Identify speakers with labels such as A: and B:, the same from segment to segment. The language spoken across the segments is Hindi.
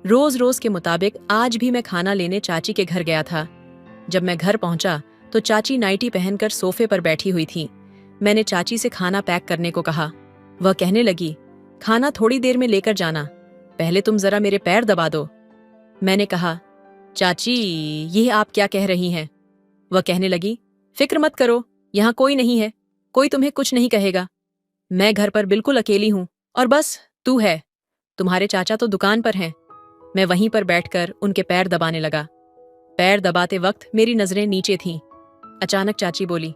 A: रोज रोज के मुताबिक आज भी मैं खाना लेने चाची के घर गया था। जब मैं घर पहुंचा तो चाची नाइटी पहनकर सोफे पर बैठी हुई थी। मैंने चाची से खाना पैक करने को कहा। वह कहने लगी, खाना थोड़ी देर में लेकर जाना, पहले तुम जरा मेरे पैर दबा दो। मैंने कहा, चाची ये आप क्या कह रही हैं? वह कहने लगी, फिक्र मत करो, यहाँ कोई नहीं है, कोई तुम्हें कुछ नहीं कहेगा। मैं घर पर बिल्कुल अकेली हूँ और बस तू है। तुम्हारे चाचा तो दुकान पर हैं। मैं वहीं पर बैठकर उनके पैर दबाने लगा। पैर दबाते वक्त मेरी नजरें नीचे थीं। अचानक चाची बोली,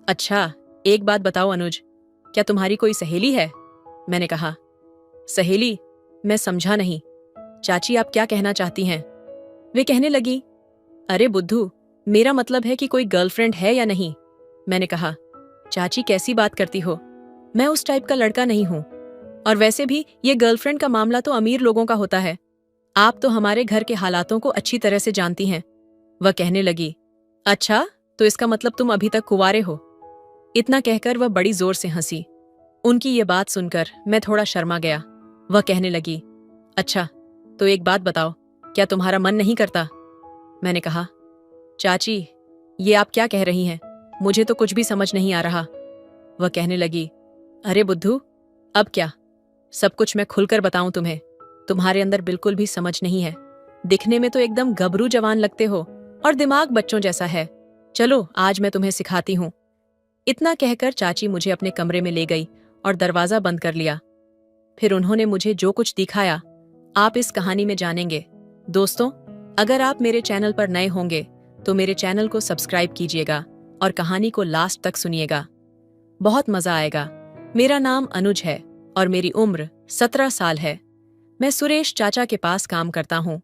A: अच्छा एक बात बताओ अनुज, क्या तुम्हारी कोई सहेली है? मैंने कहा, सहेली? मैं समझा नहीं। चाची आप क्या कहना चाहती हैं? वे कहने लगी, अरे बुद्धू, मेरा मतलब है कि कोई गर्लफ्रेंड है या नहीं। मैंने कहा, चाची कैसी बात करती हो, मैं उस टाइप का लड़का नहीं हूं, और वैसे भी ये गर्लफ्रेंड का मामला तो अमीर लोगों का होता है। आप तो हमारे घर के हालातों को अच्छी तरह से जानती हैं। वह कहने लगी, अच्छा तो इसका मतलब तुम अभी तक कुंवारे हो। इतना कहकर वह बड़ी जोर से हंसी। उनकी ये बात सुनकर मैं थोड़ा शर्मा गया। वह कहने लगी, अच्छा तो एक बात बताओ, क्या तुम्हारा मन नहीं करता? मैंने कहा, चाची ये आप क्या कह रही हैं, मुझे तो कुछ भी समझ नहीं आ रहा। वह कहने लगी, अरे बुद्धू, अब क्या, सब कुछ मैं खुलकर बताऊं तुम्हें? तुम्हारे अंदर बिल्कुल भी समझ नहीं है, दिखने में तो एकदम गबरू जवान लगते हो और दिमाग बच्चों जैसा है। चलो आज मैं तुम्हें सिखाती हूं। इतना कहकर चाची मुझे अपने कमरे में ले गई और दरवाजा बंद कर लिया। फिर उन्होंने मुझे जो कुछ दिखाया आप इस कहानी में जानेंगे। दोस्तों, अगर आप मेरे चैनल पर नए होंगे तो मेरे चैनल को सब्सक्राइब कीजिएगा और कहानी को लास्ट तक सुनिएगा, बहुत मजा आएगा। मेरा नाम अनुज है और मेरी उम्र 17 साल है। मैं सुरेश चाचा के पास काम करता हूँ।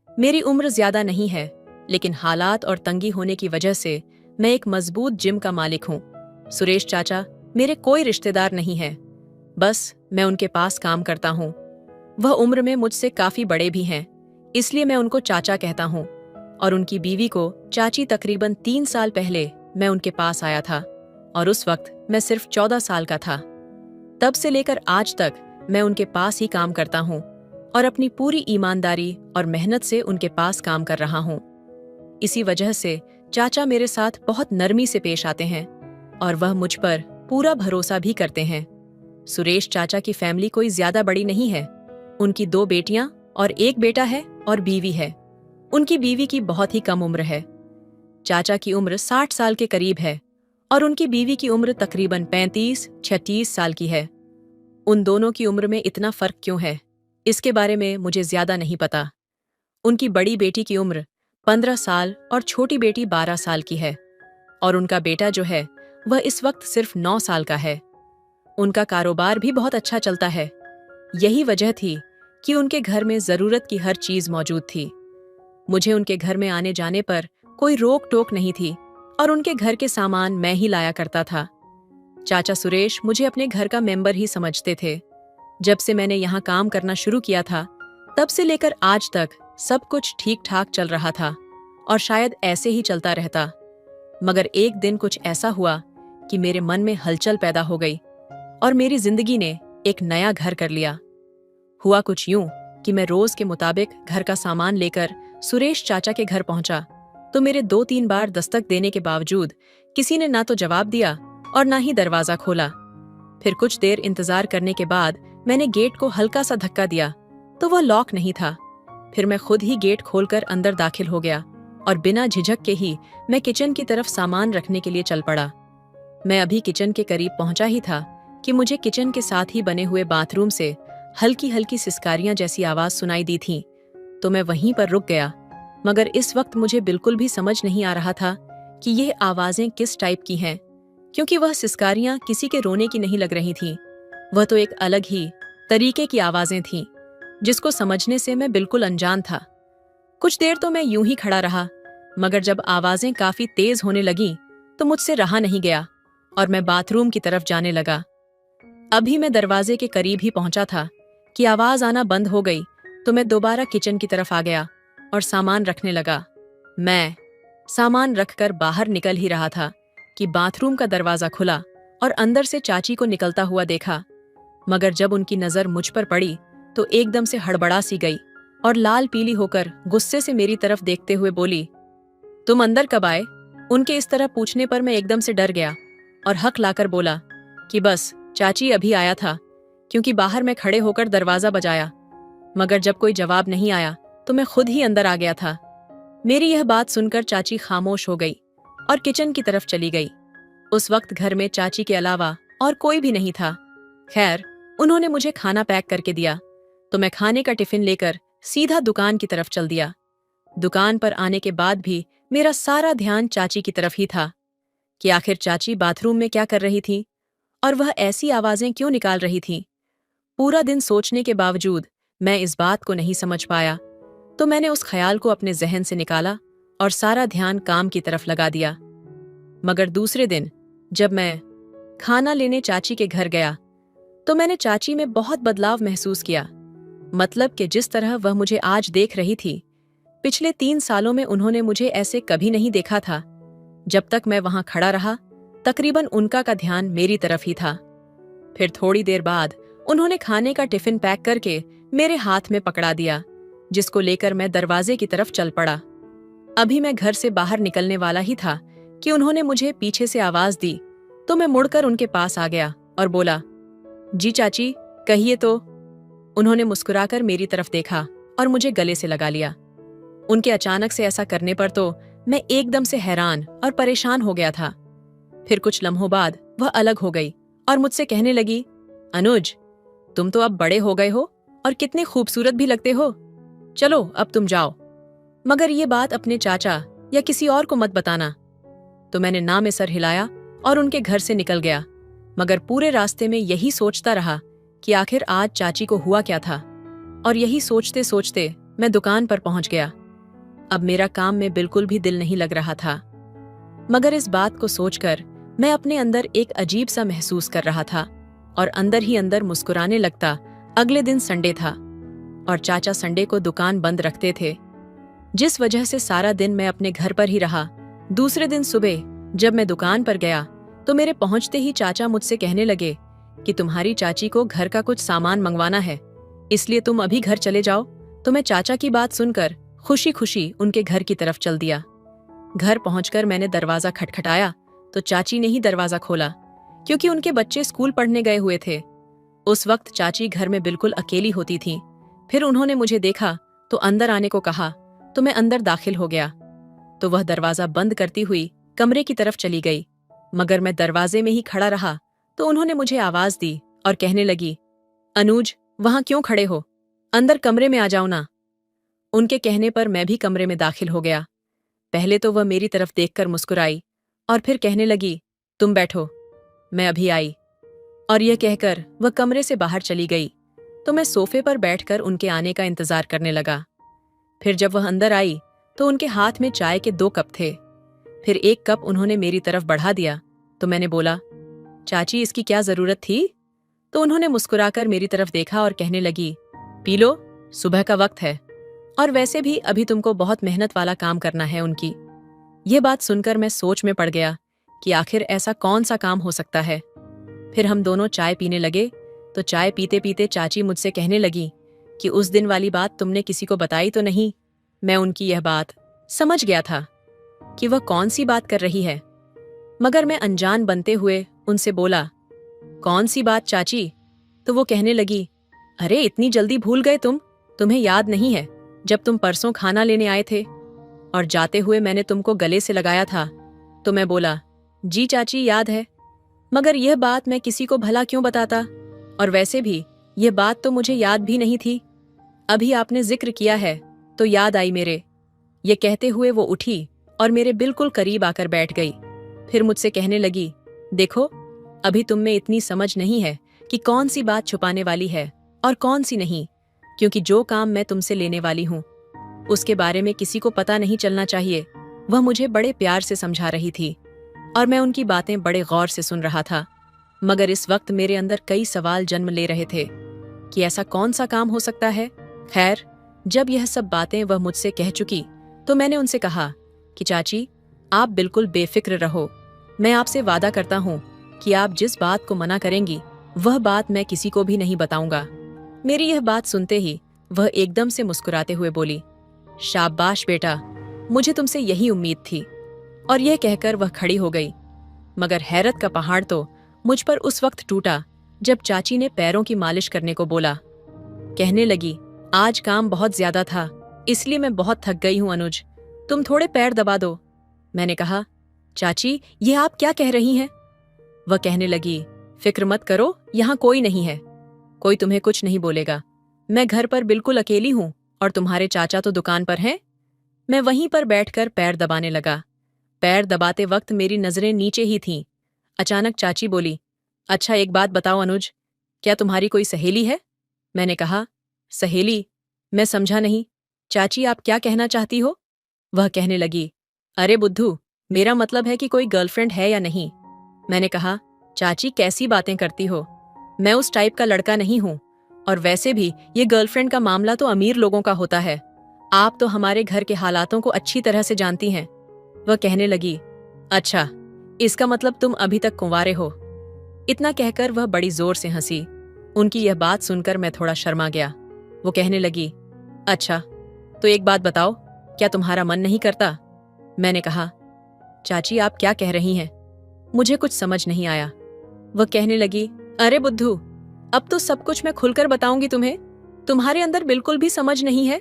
A: मेरी उम्र ज्यादा नहीं है, लेकिन हालात और तंगी होने की वजह से मैं एक मजबूत जिम का मालिक हूँ। सुरेश चाचा मेरे कोई रिश्तेदार नहीं है, बस मैं उनके पास काम करता हूँ। वह उम्र में मुझसे काफी बड़े भी हैं, इसलिए मैं उनको चाचा कहता हूँ। और उनकी बीवी को चाची तकरीबन 3 साल पहले मैं उनके पास आया था और उस वक्त मैं सिर्फ 14 साल का था। तब से लेकर आज तक मैं उनके पास ही काम करता हूँ और अपनी पूरी ईमानदारी और मेहनत से उनके पास काम कर रहा हूँ। इसी वजह से चाचा मेरे साथ बहुत नरमी से पेश आते हैं और वह मुझ पर पूरा भरोसा भी करते हैं। सुरेश चाचा की फैमिली कोई ज्यादा बड़ी नहीं है। उनकी 2 बेटियां और 1 बेटा है और बीवी है। उनकी बीवी की बहुत ही कम उम्र है। चाचा की उम्र 60 साल के करीब है और उनकी बीवी की उम्र तकरीबन 35-36 साल की है। उन दोनों की उम्र में इतना फर्क क्यों है, इसके बारे में मुझे ज्यादा नहीं पता। उनकी बड़ी बेटी की उम्र 15 साल और छोटी बेटी 12 साल की है और उनका बेटा जो है वह इस वक्त सिर्फ 9 साल का है। उनका कारोबार भी बहुत अच्छा चलता है। यही वजह थी कि उनके घर में जरूरत की हर चीज मौजूद थी। मुझे उनके घर में आने जाने पर कोई रोक टोक नहीं थी और उनके घर के सामान मैं ही लाया करता था। चाचा सुरेश मुझे अपने घर का मेंबर ही समझते थे। जब से मैंने यहाँ काम करना शुरू किया था तब से लेकर आज तक सब कुछ ठीक ठाक चल रहा था और शायद ऐसे ही चलता रहता। मगर एक दिन कुछ ऐसा हुआ कि मेरे मन में हलचल पैदा हो गई और मेरी जिंदगी ने एक नया घर कर लिया। हुआ कुछ यूं कि मैं रोज के मुताबिक घर का सामान लेकर सुरेश चाचा के घर पहुंचा तो मेरे 2-3 बार दस्तक देने के बावजूद किसी ने ना तो जवाब दिया और ना ही दरवाजा खोला। फिर कुछ देर इंतजार करने के बाद मैंने गेट को हल्का सा धक्का दिया तो वह लॉक नहीं था। फिर मैं खुद ही गेट खोलकर अंदर दाखिल हो गया और बिना झिझक के ही मैं किचन की तरफ सामान रखने के लिए चल पड़ा। मैं अभी किचन के करीब पहुंचा ही था कि मुझे किचन के साथ ही बने हुए बाथरूम से हल्की हल्की सिसकारियां जैसी आवाज सुनाई दी थी, तो मैं वहीं पर रुक गया। मगर इस वक्त मुझे बिल्कुल भी समझ नहीं आ रहा था कि ये आवाजें किस टाइप की हैं, क्योंकि वह सिसकारियां किसी के रोने की नहीं लग रही थीं। वह तो एक अलग ही तरीके की आवाजें थीं, जिसको समझने से मैं बिल्कुल अनजान था। कुछ देर तो मैं यूं ही खड़ा रहा, मगर जब आवाजें काफी तेज होने लगीं तो मुझसे रहा नहीं गया और मैं बाथरूम की तरफ जाने लगा। अभी मैं दरवाजे के करीब ही पहुंचा था कि आवाज आना बंद हो गई तो मैं दोबारा किचन की तरफ आ गया और सामान रखने लगा। मैं सामान रखकर बाहर निकल ही रहा था कि बाथरूम का दरवाजा खुला और अंदर से चाची को निकलता हुआ देखा। मगर जब उनकी नजर मुझ पर पड़ी तो एकदम से हड़बड़ा सी गई और लाल पीली होकर गुस्से से मेरी तरफ देखते हुए बोली, तुम अंदर कब आए? उनके इस तरह पूछने पर मैं एकदम से डर गया और हक लाकर बोला कि बस चाची अभी आया था, क्योंकि बाहर मैं खड़े होकर दरवाजा बजाया, मगर जब कोई जवाब नहीं आया तो मैं खुद ही अंदर आ गया था। मेरी यह बात सुनकर चाची खामोश हो गई और किचन की तरफ चली गई। उस वक्त घर में चाची के अलावा और कोई भी नहीं था। खैर, उन्होंने मुझे खाना पैक करके दिया तो मैं खाने का टिफिन लेकर सीधा दुकान की तरफ चल दिया। दुकान पर आने के बाद भी मेरा सारा ध्यान चाची की तरफ ही था कि आखिर चाची बाथरूम में क्या कर रही थी और वह ऐसी आवाजें क्यों निकाल रही थी। पूरा दिन सोचने के बावजूद मैं इस बात को नहीं समझ पाया, तो मैंने उस ख्याल को अपने जहन से निकाला और सारा ध्यान काम की तरफ लगा दिया। मगर दूसरे दिन जब मैं खाना लेने चाची के घर गया तो मैंने चाची में बहुत बदलाव महसूस किया। मतलब कि जिस तरह वह मुझे आज देख रही थी, पिछले 3 सालों में उन्होंने मुझे ऐसे कभी नहीं देखा था। जब तक मैं वहां खड़ा रहा, तकरीबन उनका का ध्यान मेरी तरफ ही था। फिर थोड़ी देर बाद उन्होंने खाने का टिफिन पैक करके मेरे हाथ में पकड़ा दिया, जिसको लेकर मैं दरवाजे की तरफ चल पड़ा। अभी मैं घर से बाहर निकलने वाला ही था कि उन्होंने मुझे पीछे से आवाज दी, तो मैं मुड़कर उनके पास आ गया और बोला, जी चाची, कहिए तो। उन्होंने मुस्कुराकर मेरी तरफ देखा और मुझे गले से लगा लिया। उनके अचानक से ऐसा करने पर तो मैं एकदम से हैरान और परेशान हो गया था। फिर कुछ लम्हों बाद वह अलग हो गई और मुझसे कहने लगी, अनुज, तुम तो अब बड़े हो गए हो और कितने खूबसूरत भी लगते हो। चलो अब तुम जाओ, मगर ये बात अपने चाचा या किसी और को मत बताना। तो मैंने ना में सर हिलाया और उनके घर से निकल गया, मगर पूरे रास्ते में यही सोचता रहा कि आखिर आज चाची को हुआ क्या था। और यही सोचते सोचते मैं दुकान पर पहुंच गया। अब मेरा काम में बिल्कुल भी दिल नहीं लग रहा था, मगर इस बात को सोचकर मैं अपने अंदर एक अजीब सा महसूस कर रहा था और अंदर ही अंदर मुस्कुराने लगता। अगले दिन संडे था और चाचा संडे को दुकान बंद रखते थे, जिस वजह से सारा दिन मैं अपने घर पर ही रहा। दूसरे दिन सुबह जब मैं दुकान पर गया तो मेरे पहुंचते ही चाचा मुझसे कहने लगे कि तुम्हारी चाची को घर का कुछ सामान मंगवाना है, इसलिए तुम अभी घर चले जाओ। तो मैं चाचा की बात सुनकर खुशी खुशी उनके घर की तरफ चल दिया। घर पहुंचकर मैंने दरवाजा खटखटाया तो चाची ने ही दरवाजा खोला, क्योंकि उनके बच्चे स्कूल पढ़ने गए हुए थे। उस वक्त चाची घर में बिल्कुल अकेली होती थी। फिर उन्होंने मुझे देखा तो अंदर आने को कहा, तो मैं अंदर दाखिल हो गया। तो वह दरवाजा बंद करती हुई कमरे की तरफ चली गई, मगर मैं दरवाजे में ही खड़ा रहा तो उन्होंने मुझे आवाज दी और कहने लगी, अनुज, वहां क्यों खड़े हो, अंदर कमरे में आ जाओ ना। उनके कहने पर मैं भी कमरे में दाखिल हो गया। पहले तो वह मेरी तरफ देखकर मुस्कुराई और फिर कहने लगी, तुम बैठो, मैं अभी आई। और यह कहकर वह कमरे से बाहर चली गई। तो मैं सोफे पर बैठकर उनके आने का इंतजार करने लगा। फिर जब वह अंदर आई तो उनके हाथ में चाय के 2 कप थे। फिर एक कप उन्होंने मेरी तरफ बढ़ा दिया तो मैंने बोला, चाची, इसकी क्या जरूरत थी? तो उन्होंने मुस्कुराकर मेरी तरफ देखा और कहने लगी, पी लो, सुबह का वक्त है और वैसे भी अभी तुमको बहुत मेहनत वाला काम करना है उनकी। यह बात सुनकर मैं सोच में पड़ गया कि आखिर ऐसा कौन सा काम हो सकता है। फिर हम दोनों चाय पीने लगे तो चाय पीते पीते चाची मुझसे कहने लगी कि उस दिन वाली बात तुमने किसी को बताई तो नहीं। मैं उनकी यह बात समझ गया था कि वह कौन सी बात कर रही है, मगर मैं अनजान बनते हुए उनसे बोला, कौन सी बात चाची? तो वो कहने लगी, अरे इतनी जल्दी भूल गए तुम? तुम्हें याद नहीं है जब तुम परसों खाना लेने आए थे और जाते हुए मैंने तुमको गले से लगाया था? तो मैं बोला, जी चाची, याद है, मगर यह बात मैं किसी को भला क्यों बताता, और वैसे भी यह बात तो मुझे याद भी नहीं थी। अभी आपने जिक्र किया है तो याद आई मेरे। ये कहते हुए वो उठी और मेरे बिल्कुल करीब आकर बैठ गई। फिर मुझसे कहने लगी, देखो, अभी तुम में इतनी समझ नहीं है कि कौन सी बात छुपाने वाली है और कौन सी नहीं, क्योंकि जो काम मैं तुमसे लेने वाली हूँ उसके बारे में किसी को पता नहीं चलना चाहिए। वह मुझे बड़े प्यार से समझा रही थी और मैं उनकी बातें बड़े गौर से सुन रहा था, मगर इस वक्त मेरे अंदर कई सवाल जन्म ले रहे थे कि ऐसा कौन सा काम हो सकता है। खैर, जब यह सब बातें वह मुझसे कह चुकी तो मैंने उनसे कहा कि चाची, आप बिल्कुल बेफिक्र रहो। मैं आपसे वादा करता हूँ कि आप जिस बात को मना करेंगी वह बात मैं किसी को भी नहीं बताऊंगा। मेरी यह बात सुनते ही वह एकदम से मुस्कुराते हुए बोली, शाबाश बेटा, मुझे तुमसे यही उम्मीद थी। और यह कहकर वह खड़ी हो गई। मगर हैरत का पहाड़ तो मुझ पर उस वक्त टूटा जब चाची ने पैरों की मालिश करने को बोला। कहने लगी, आज काम बहुत ज्यादा था, इसलिए मैं बहुत थक गई हूं अनुज, तुम थोड़े पैर दबा दो। मैंने कहा, चाची ये आप क्या कह रही हैं? वह कहने लगी, फिक्र मत करो, यहां कोई नहीं है, कोई तुम्हें कुछ नहीं बोलेगा। मैं घर पर बिल्कुल अकेली हूं और तुम्हारे चाचा तो दुकान पर हैं। मैं वहीं पर बैठकर पैर दबाने लगा। पैर दबाते वक्त मेरी नजरें नीचे ही थीं। अचानक चाची बोली, अच्छा एक बात बताओ अनुज, क्या तुम्हारी कोई सहेली है? मैंने कहा, सहेली? मैं समझा नहीं, चाची आप क्या कहना चाहती हो? वह कहने लगी, अरे बुद्धू, मेरा मतलब है कि कोई गर्लफ्रेंड है या नहीं। मैंने कहा, चाची कैसी बातें करती हो, मैं उस टाइप का लड़का नहीं हूं, और वैसे भी ये गर्लफ्रेंड का मामला तो अमीर लोगों का होता है, आप तो हमारे घर के हालातों को अच्छी तरह से जानती हैं। वह कहने लगी, अच्छा, इसका मतलब तुम अभी तक कुंवारे हो। इतना कहकर वह बड़ी जोर से हंसी। उनकी यह बात सुनकर मैं थोड़ा शर्मा गया। वो कहने लगी, अच्छा तो एक बात बताओ, क्या तुम्हारा मन नहीं करता? मैंने कहा, चाची आप क्या कह रही हैं? मुझे कुछ समझ नहीं आया। वह कहने लगी, अरे बुद्धू, अब तो सब कुछ मैं खुलकर बताऊंगी तुम्हें, तुम्हारे अंदर बिल्कुल भी समझ नहीं है,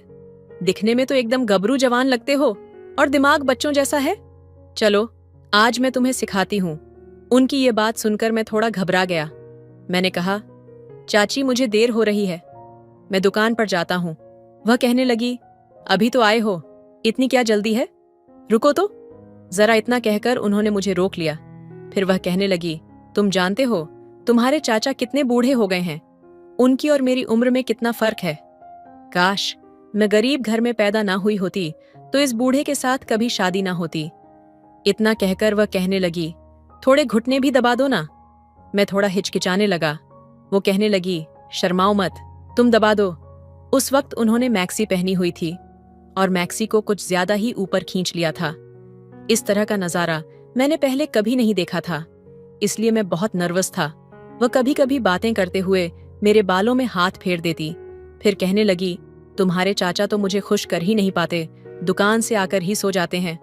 A: दिखने में तो एकदम गबरू जवान लगते हो और दिमाग बच्चों जैसा है। चलो आज मैं तुम्हें सिखाती हूं। उनकी ये बात सुनकर मैं थोड़ा घबरा गया। मैंने कहा, चाची मुझे देर हो रही है, मैं दुकान पर जाता हूं। वह कहने लगी, अभी तो आए हो, इतनी क्या जल्दी है, रुको तो जरा। इतना कहकर उन्होंने मुझे रोक लिया। फिर वह कहने लगी, तुम जानते हो तुम्हारे चाचा कितने बूढ़े हो गए हैं, उनकी और मेरी उम्र में कितना फर्क है। काश मैं गरीब घर में पैदा ना हुई होती तो इस बूढ़े के साथ कभी शादी ना होती। इतना कहकर वह कहने लगी, थोड़े घुटने भी दबा दो ना। मैं थोड़ा हिचकिचाने लगा। वो कहने लगी, शर्माओ मत, तुम दबा दो। उस वक्त उन्होंने मैक्सी पहनी हुई थी और मैक्सी को कुछ ज्यादा ही ऊपर खींच लिया था। इस तरह का नजारा मैंने पहले कभी नहीं देखा था, इसलिए मैं बहुत नर्वस था। वह कभी कभी बातें करते हुए मेरे बालों में हाथ फेर देती, फिर कहने लगी, तुम्हारे चाचा तो मुझे खुश कर ही नहीं पाते, दुकान से आकर ही सो जाते हैं।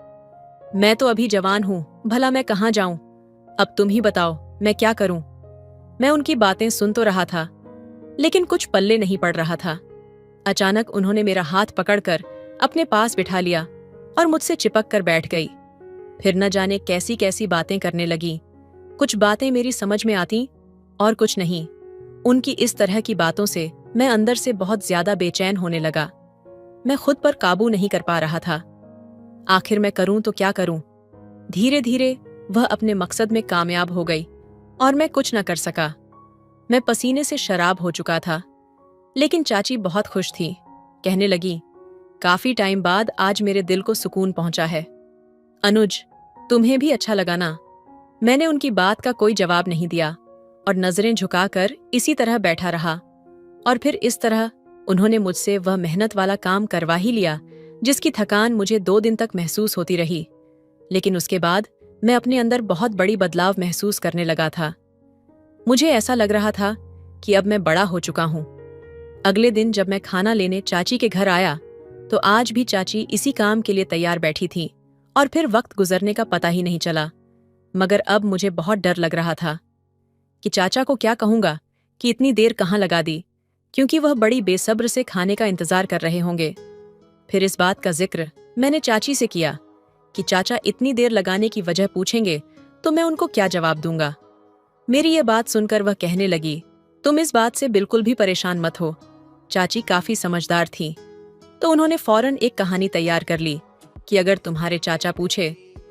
A: मैं तो अभी जवान हूं, भला मैं कहाँ जाऊं? अब तुम ही बताओ मैं क्या करूं? मैं उनकी बातें सुन तो रहा था, लेकिन कुछ पल्ले नहीं पड़ रहा था। अचानक उन्होंने मेरा हाथ पकड़कर अपने पास बिठा लिया और मुझसे चिपक कर बैठ गई। फिर न जाने कैसी कैसी बातें करने लगी। कुछ बातें मेरी समझ में आती और कुछ नहीं। उनकी इस तरह की बातों से मैं अंदर से बहुत ज्यादा बेचैन होने लगा। मैं खुद पर काबू नहीं कर पा रहा था। आखिर मैं करूं तो क्या करूं? धीरे धीरे वह अपने मकसद में कामयाब हो गई और मैं कुछ न कर सका। मैं पसीने से शराब हो चुका था, लेकिन चाची बहुत खुश थी। कहने लगी, काफी टाइम बाद आज मेरे दिल को सुकून पहुंचा है। अनुज, तुम्हें भी अच्छा लगा ना? मैंने उनकी बात का कोई जवाब नहीं दिया और नजरें झुकाकर इसी तरह बैठा रहा। और फिर इस तरह उन्होंने मुझसे वह मेहनत वाला काम करवा ही लिया जिसकी थकान मुझे 2 दिन तक महसूस होती रही। लेकिन उसके बाद मैं अपने अंदर बहुत बड़ी बदलाव महसूस करने लगा था। मुझे ऐसा लग रहा था कि अब मैं बड़ा हो चुका हूं। अगले दिन जब मैं खाना लेने चाची के घर आया तो आज भी चाची इसी काम के लिए तैयार बैठी थी और फिर वक्त गुजरने का पता ही नहीं चला। मगर अब मुझे बहुत डर लग रहा था कि चाचा को क्या कहूंगा कि इतनी देर कहाँ लगा दी, क्योंकि वह बड़ी बेसब्र से खाने का इंतजार कर रहे होंगे। फिर इस बात का जिक्र मैंने चाची से किया कि चाचा इतनी देर लगाने की वजह पूछेंगे तो मैं उनको क्या जवाब दूंगा। मेरी ये बात सुनकर वह कहने लगी, तुम इस बात से बिल्कुल भी परेशान मत हो। चाची काफी समझदार थी, तो उन्होंने फौरन एक कहानी तैयार कर ली कि अगर तुम्हारे चाचा पूछे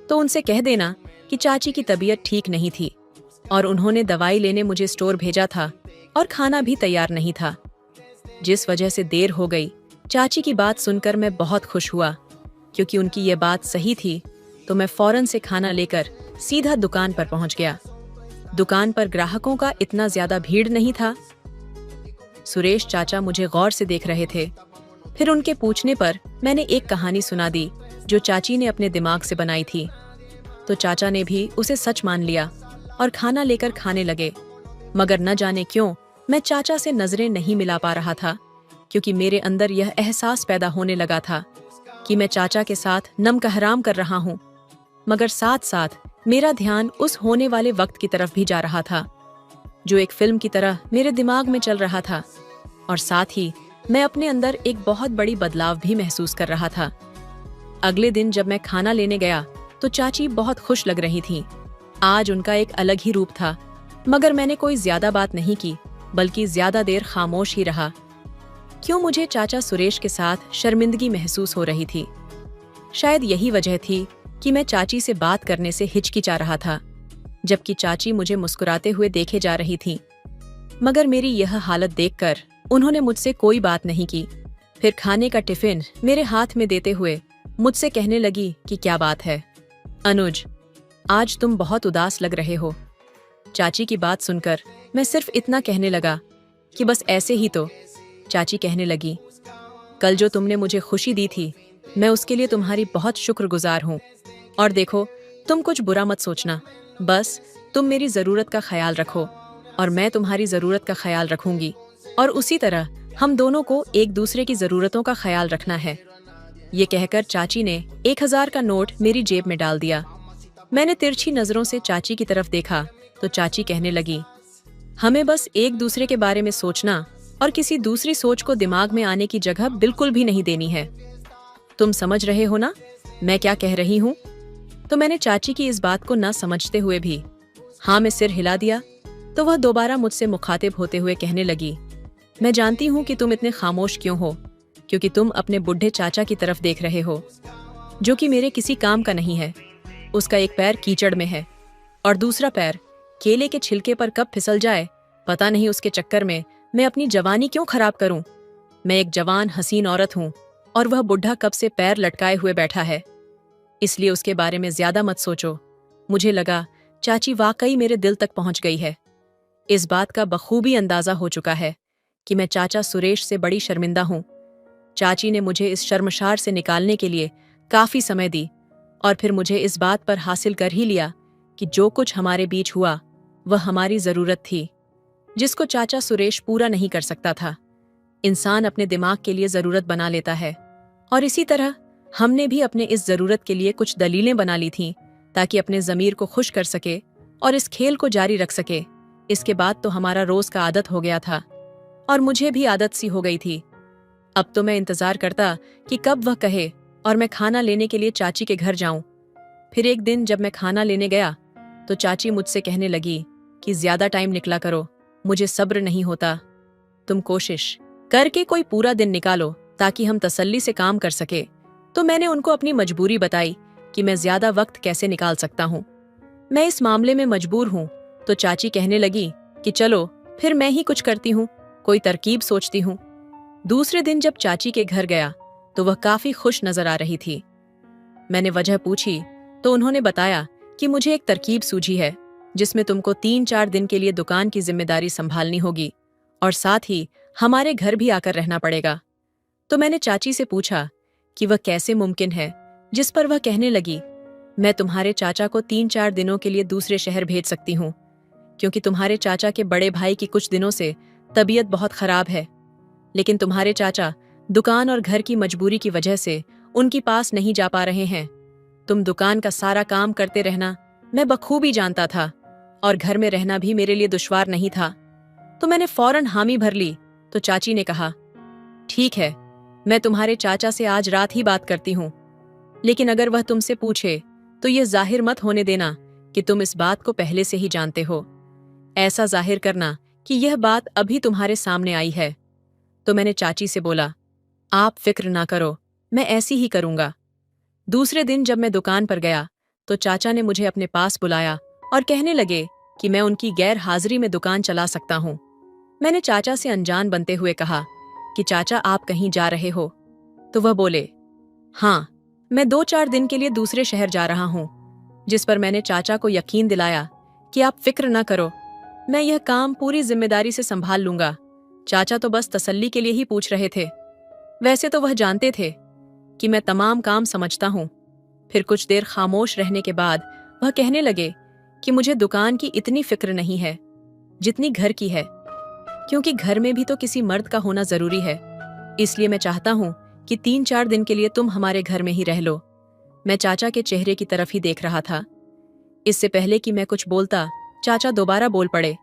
A: तो उनसे कह देना कि चाची की तबीयत ठीक नहीं थी और उन्होंने दवाई लेने मुझे स्टोर भेजा था और खाना भी तैयार नहीं था, जिस वजह से देर हो गई। चाची की बात सुनकर मैं बहुत खुश हुआ, क्योंकि उनकी ये बात सही थी। तो मैं फौरन से खाना लेकर सीधा दुकान पर पहुंच गया। दुकान पर ग्राहकों का इतना ज्यादा भीड़ नहीं था। सुरेश चाचा मुझे गौर से देख रहे थे। फिर उनके पूछने पर मैंने एक कहानी सुना दी जो चाची ने अपने दिमाग से बनाई थी। तो चाचा ने भी उसे सच मान लिया और खाना लेकर खाने लगे। मगर न जाने क्यों मैं चाचा से नजरें नहीं मिला पा रहा था, क्योंकि मेरे अंदर यह एहसास पैदा होने लगा था कि मैं चाचा के साथ नम का हराम कर रहा हूँ, मगर साथ साथ मेरा ध्यान उस होने वाले वक्त की तरफ भी जा रहा था जो एक फिल्म की तरह मेरे दिमाग में चल रहा था। और साथ ही मैं अपने अंदर एक बहुत बड़ी बदलाव भी महसूस कर रहा था। अगले दिन जब मैं खाना लेने गया तो चाची बहुत खुश लग रही थीं। आज उनका एक अलग ही रूप था, मगर मैंने कोई ज्यादा बात नहीं की, बल्कि ज्यादा देर खामोश ही रहा। क्यों मुझे चाचा सुरेश के साथ शर्मिंदगी महसूस हो रही थी? शायद यही वजह थी कि मैं चाची से बात करने से हिचकिचा रहा था, जबकि चाची मुझे मुस्कुराते हुए देखे जा रही थी। मगर मेरी यह हालत देखकर उन्होंने मुझसे कोई बात नहीं की। फिर खाने का टिफिन मेरे हाथ में देते हुए मुझसे कहने लगी कि क्या बात है अनुज, आज तुम बहुत उदास लग रहे हो। चाची की बात सुनकर मैं सिर्फ इतना कहने लगा कि बस ऐसे ही तो। चाची कहने लगी, कल जो तुमने मुझे खुशी दी थी, मैं उसके लिए तुम्हारी बहुत शुक्रगुजार हूँ। और देखो, तुम कुछ बुरा मत सोचना, बस तुम मेरी ज़रूरत का ख्याल रखो और मैं तुम्हारी ज़रूरत का ख्याल रखूंगी, और उसी तरह हम दोनों को एक दूसरे की ज़रूरतों का ख्याल रखना है। ये कहकर चाची ने 1000 का नोट मेरी जेब में डाल दिया। मैंने तिरछी नज़रों से चाची की तरफ देखा तो चाची कहने लगी, हमें बस एक दूसरे के बारे में सोचना और किसी दूसरी सोच को दिमाग में आने की जगह बिल्कुल भी नहीं देनी है। तुम समझ रहे हो ना मैं क्या कह रही हूँ? तो मैंने चाची की इस बात को न समझते हुए भी हाँ में सिर हिला दिया। तो वह दोबारा मुझसे मुखातिब होते हुए कहने लगी, मैं जानती हूँ कि तुम इतने खामोश क्यों हो, क्योंकि तुम अपने बुढ़े चाचा की तरफ देख रहे हो, जो कि मेरे किसी काम का नहीं है। उसका एक पैर कीचड़ में है और दूसरा पैर केले के छिलके पर कब फिसल जाए पता नहीं। उसके चक्कर में मैं अपनी जवानी क्यों खराब करूं? मैं एक जवान हसीन औरत हूं और वह बुढ़ा कब से पैर लटकाए हुए बैठा है। इसलिए उसके बारे में ज्यादा मत सोचो। मुझे लगा चाची वाकई मेरे दिल तक पहुंच गई है। इस बात का बखूबी अंदाजा हो चुका है कि मैं चाचा सुरेश से बड़ी शर्मिंदा हूं। चाची ने मुझे इस शर्मशार से निकालने के लिए काफी समय दी और फिर मुझे इस बात पर हासिल कर ही लिया कि जो कुछ हमारे बीच हुआ वह हमारी जरूरत थी, जिसको चाचा सुरेश पूरा नहीं कर सकता था। इंसान अपने दिमाग के लिए जरूरत बना लेता है, और इसी तरह हमने भी अपने इस जरूरत के लिए कुछ दलीलें बना ली थीं ताकि अपने जमीर को खुश कर सके और इस खेल को जारी रख सके। इसके बाद तो हमारा रोज का आदत हो गया था और मुझे भी आदत सी हो गई थी। अब तो मैं इंतजार करता कि कब वह कहे और मैं खाना लेने के लिए चाची के घर जाऊं। फिर एक दिन जब मैं खाना लेने गया तो चाची मुझसे कहने लगी कि ज्यादा टाइम निकला करो, मुझे सब्र नहीं होता। तुम कोशिश करके कोई पूरा दिन निकालो ताकि हम तसल्ली से काम कर सके। तो मैंने उनको अपनी मजबूरी बताई कि मैं ज्यादा वक्त कैसे निकाल सकता हूँ, मैं इस मामले में मजबूर हूँ। तो चाची कहने लगी कि चलो फिर मैं ही कुछ करती हूँ, कोई तरकीब सोचती हूँ। दूसरे दिन जब चाची के घर गया तो वह काफी खुश नजर आ रही थी। मैंने वजह पूछी तो उन्होंने बताया कि मुझे एक तरकीब सूझी है जिसमें तुमको 3-4 दिन के लिए दुकान की जिम्मेदारी संभालनी होगी और साथ ही हमारे घर भी आकर रहना पड़ेगा। तो मैंने चाची से पूछा कि वह कैसे मुमकिन है, जिस पर वह कहने लगी, मैं तुम्हारे चाचा को 3-4 दिनों के लिए दूसरे शहर भेज सकती हूँ, क्योंकि तुम्हारे चाचा के बड़े भाई की कुछ दिनों से तबीयत बहुत खराब है। लेकिन तुम्हारे चाचा दुकान और घर की मजबूरी की वजह से उनकी पास नहीं जा पा रहे हैं। तुम दुकान का सारा काम करते रहना मैं बखूबी जानता था और घर में रहना भी मेरे लिए दुश्वार नहीं था। तो मैंने फौरन हामी भर ली। तो चाची ने कहा, ठीक है, मैं तुम्हारे चाचा से आज रात ही बात करती हूँ, लेकिन अगर वह तुमसे पूछे तो ये जाहिर मत होने देना कि तुम इस बात को पहले से ही जानते हो। ऐसा जाहिर करना कि यह बात अभी तुम्हारे सामने आई है। तो मैंने चाची से बोला, आप फिक्र ना करो, मैं ऐसी ही करूंगा। दूसरे दिन जब मैं दुकान पर गया तो चाचा ने मुझे अपने पास बुलाया और कहने लगे कि मैं उनकी गैर हाजिरी में दुकान चला सकता हूँ। मैंने चाचा से अनजान बनते हुए कहा कि चाचा आप कहीं जा रहे हो? तो वह बोले, हाँ, मैं 2-4 दिन के लिए दूसरे शहर जा रहा हूँ। जिस पर मैंने चाचा को यकीन दिलाया कि आप फिक्र न करो, मैं यह काम पूरी जिम्मेदारी से संभाल लूंगा। चाचा तो बस तसल्ली के लिए ही पूछ रहे थे, वैसे तो वह जानते थे कि मैं तमाम काम समझता हूँ। फिर कुछ देर खामोश रहने के बाद वह कहने लगे कि मुझे दुकान की इतनी फिक्र नहीं है जितनी घर की है, क्योंकि घर में भी तो किसी मर्द का होना जरूरी है। इसलिए मैं चाहता हूँ कि 3-4 दिन के लिए तुम हमारे घर में ही रह लो। मैं चाचा के चेहरे की तरफ ही देख रहा था। इससे पहले कि मैं कुछ बोलता, चाचा दोबारा बोल पड़े,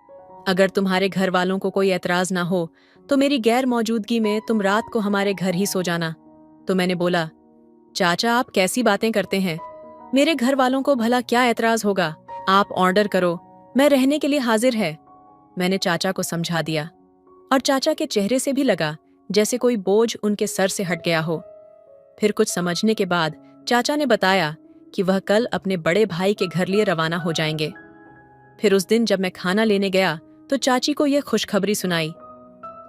A: अगर तुम्हारे घर वालों को कोई एतराज ना हो तो मेरी गैर मौजूदगी में तुम रात को हमारे घर ही सो जाना। तो मैंने बोला, चाचा आप कैसी बातें करते हैं, मेरे घर वालों को भला क्या एतराज होगा, आप ऑर्डर करो, मैं रहने के लिए हाजिर है। मैंने चाचा को समझा दिया और चाचा के चेहरे से भी लगा जैसे कोई बोझ उनके सर से हट गया हो। फिर कुछ समझने के बाद चाचा ने बताया कि वह कल अपने बड़े भाई के घर लिए रवाना हो जाएंगे। फिर उस दिन जब मैं खाना लेने गया तो चाची को यह खुशखबरी सुनाई।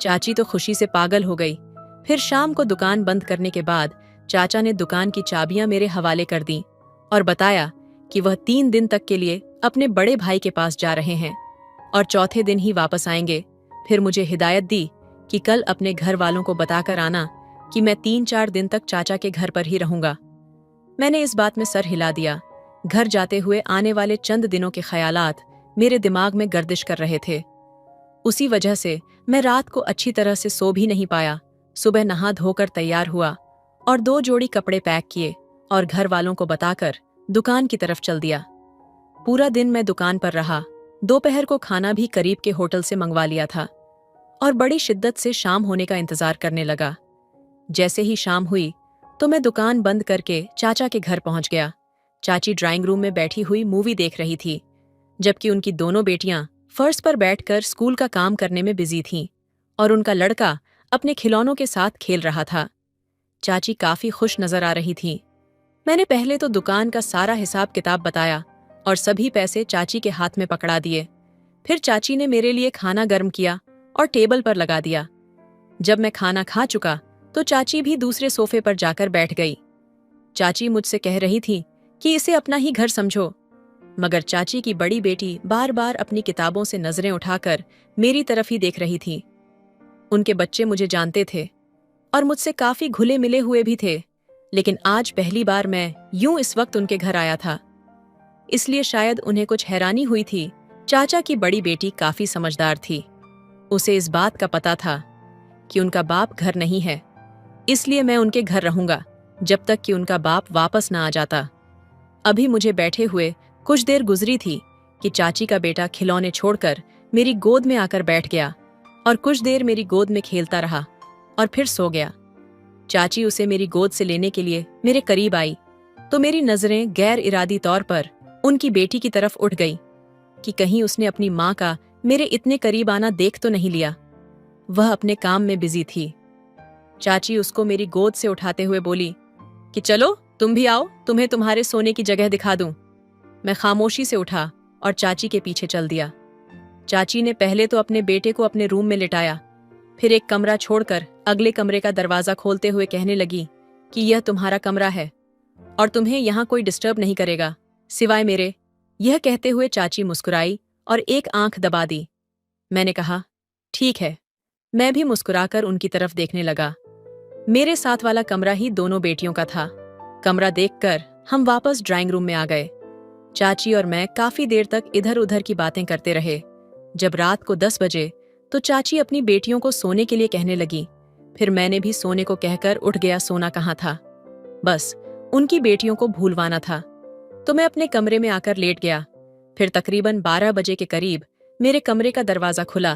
A: चाची तो खुशी से पागल हो गई। फिर शाम को दुकान बंद करने के बाद चाचा ने दुकान की चाबियां मेरे हवाले कर दी और बताया कि वह 3 दिन तक के लिए अपने बड़े भाई के पास जा रहे हैं और चौथे दिन ही वापस आएंगे। फिर मुझे हिदायत दी कि कल अपने घर वालों को बताकर आना कि मैं 3-4 दिन तक चाचा के घर पर ही रहूंगा। मैंने इस बात में सर हिला दिया। घर जाते हुए आने वाले चंद दिनों के ख्यालात मेरे दिमाग में गर्दिश कर रहे थे। उसी वजह से मैं रात को अच्छी तरह से सो भी नहीं पाया। सुबह नहा धोकर तैयार हुआ और 2 जोड़ी कपड़े पैक किए और घर वालों को बताकर दुकान की तरफ चल दिया। पूरा दिन मैं दुकान पर रहा। दोपहर को खाना भी करीब के होटल से मंगवा लिया था और बड़ी शिद्दत से शाम होने का इंतजार करने लगा। जैसे ही शाम हुई तो मैं दुकान बंद करके चाचा के घर पहुंच गया। चाची ड्राइंग रूम में बैठी हुई मूवी देख रही थी, जबकि उनकी दोनों बेटियां फर्श पर बैठकर स्कूल का काम करने में बिजी थीं और उनका लड़का अपने खिलौनों के साथ खेल रहा था। चाची काफी खुश नजर आ रही थी। मैंने पहले तो दुकान का सारा हिसाब किताब बताया और सभी पैसे चाची के हाथ में पकड़ा दिए। फिर चाची ने मेरे लिए खाना गर्म किया और टेबल पर लगा दिया। जब मैं खाना खा चुका तो चाची भी दूसरे सोफे पर जाकर बैठ गई। चाची मुझसे कह रही थी कि इसे अपना ही घर समझो, मगर चाची की बड़ी बेटी बार बार अपनी किताबों से नजरें उठाकर मेरी तरफ ही देख रही थी। उनके बच्चे मुझे जानते थे और मुझसे काफी घुले मिले हुए भी थे, लेकिन आज पहली बार मैं यूं इस वक्त उनके घर आया था, इसलिए शायद उन्हें कुछ हैरानी हुई थी। चाचा की बड़ी बेटी काफी समझदार थी। उसे इस बात का पता था कि उनका बाप घर नहीं है, इसलिए मैं उनके घर रहूंगा जब तक कि उनका बाप वापस ना आ जाता। अभी मुझे बैठे हुए कुछ देर गुजरी थी कि चाची का बेटा खिलौने छोड़कर मेरी गोद में आकर बैठ गया और कुछ देर मेरी गोद में खेलता रहा और फिर सो गया। चाची उसे मेरी गोद से लेने के लिए मेरे करीब आई तो मेरी नजरें गैर इरादी तौर पर उनकी बेटी की तरफ उठ गई कि कहीं उसने अपनी माँ का मेरे इतने करीब आना देख तो नहीं लिया। वह अपने काम में बिजी थी। चाची उसको मेरी गोद से उठाते हुए बोली कि चलो तुम भी आओ, तुम्हें तुम्हारे सोने की जगह दिखा दूं। मैं खामोशी से उठा और चाची के पीछे चल दिया। चाची ने पहले तो अपने बेटे को अपने रूम में लिटाया, फिर एक कमरा छोड़कर अगले कमरे का दरवाजा खोलते हुए कहने लगी कि यह तुम्हारा कमरा है और तुम्हें यहाँ कोई डिस्टर्ब नहीं करेगा सिवाय मेरे। यह कहते हुए चाची मुस्कुराई और एक आंख दबा दी। मैंने कहा, ठीक है। मैं भी मुस्कुराकर उनकी तरफ देखने लगा। मेरे साथ वाला कमरा ही दोनों बेटियों का था। कमरा देखकर हम वापस ड्राइंग रूम में आ गए। चाची और मैं काफी देर तक इधर उधर की बातें करते रहे। जब रात को 10 बजे तो चाची अपनी बेटियों को सोने के लिए कहने लगी। फिर मैंने भी सोने को कहकर उठ गया। सोना कहाँ था, बस उनकी बेटियों को भूलवाना था। तो मैं अपने कमरे में आकर लेट गया। फिर तकरीबन 12 बजे के करीब मेरे कमरे का दरवाजा खुला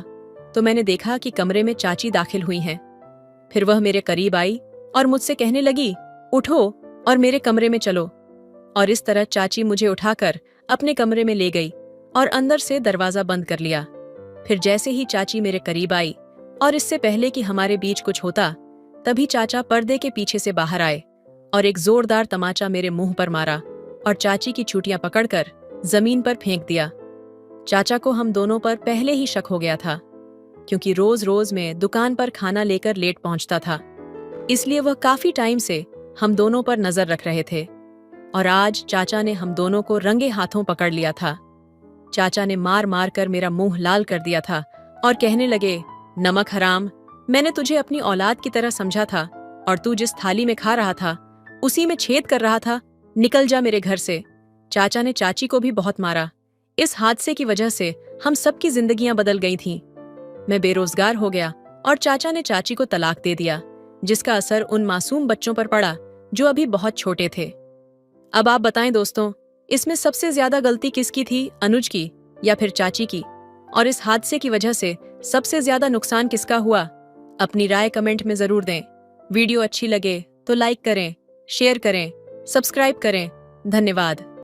A: तो मैंने देखा कि कमरे में चाची दाखिल हुई हैं। फिर वह मेरे करीब आई और मुझसे कहने लगी, उठो और मेरे कमरे में चलो। और इस तरह चाची मुझे उठाकर अपने कमरे में ले गई और अंदर से दरवाजा बंद कर लिया। फिर जैसे ही चाची मेरे करीब आई और इससे पहले कि हमारे बीच कुछ होता, तभी चाचा पर्दे के पीछे से बाहर आए और एक जोरदार तमाचा मेरे मुंह पर मारा और चाची की चूटियां पकड़कर जमीन पर फेंक दिया। चाचा को हम दोनों पर पहले ही शक हो गया था, क्योंकि रोज रोज मैं दुकान पर खाना लेकर लेट पहुंचता था, इसलिए वह काफी टाइम से हम दोनों पर नजर रख रहे थे। और आज चाचा ने हम दोनों को रंगे हाथों पकड़ लिया था। चाचा ने मार मार कर मेरा मुंह लाल कर दिया था और कहने लगे, नमक हराम, मैंने तुझे अपनी औलाद की तरह समझा था और तू जिस थाली में खा रहा था उसी में छेद कर रहा था। निकल जा मेरे घर से। चाचा ने चाची को भी बहुत मारा। इस हादसे की वजह से हम सबकी जिंदगियां बदल गई थीं। मैं बेरोजगार हो गया और चाचा ने चाची को तलाक दे दिया। जिसका असर उन मासूम बच्चों पर पड़ा जो अभी बहुत छोटे थे। अब आप बताएं दोस्तों, इसमें सबसे ज्यादा गलती किसकी थी, अनुज की या फिर चाची की? और इस हादसे की वजह से सबसे ज्यादा नुकसान किसका हुआ? अपनी राय कमेंट में जरूर दें। वीडियो अच्छी लगे तो लाइक करें, शेयर करें, सब्सक्राइब करें। धन्यवाद।